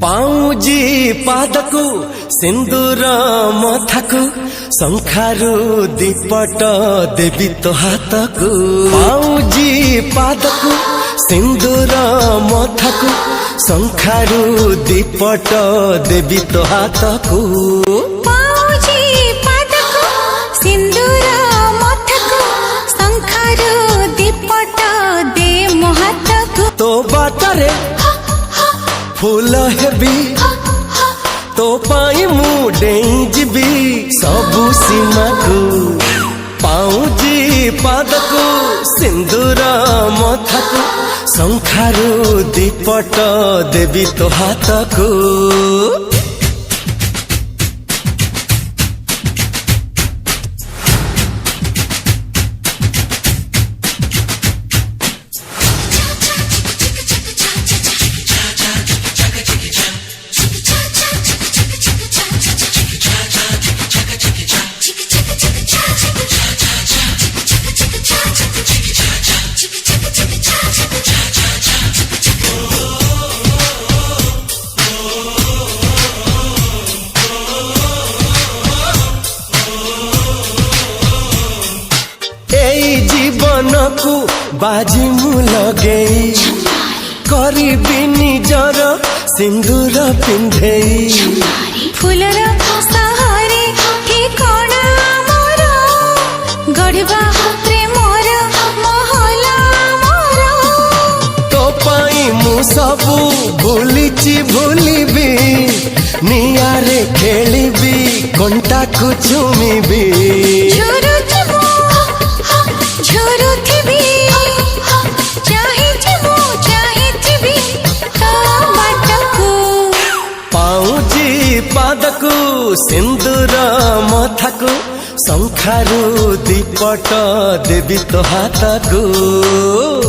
पाऊजी पादकु सिंदूर मथाकु शंखारु दीपट देवी तो हाथकु। पाऊजी पादकु सिंदूर मथाकु शंखारु दीपट देवी तो हाथकु। पाऊजी पादकु सिंदूर मथाकु शंखारु दीपट दे मो हाथकु। तो बाटरे फूल हेबी तो पाई मु डेई जीबी सबु सीमा को। पाऊजी पादकु सिंदूर मथाकु शंखारु दीपट देवी तो हाथकु। जीवन को बाजी मु लगेई करीबी निजर सिंदूर पिंधेई। फूलर सहारे हे कोण मोर गढ़वा प्रेमर महला मोर। तो पाई मु सबु भूलिची भूलिबी नियारे खेलिबी कंटा को चुमिबी। पाऊजी पादकु सिंदूर मथाकु शंखारु दीपट देवी तो हाथकु।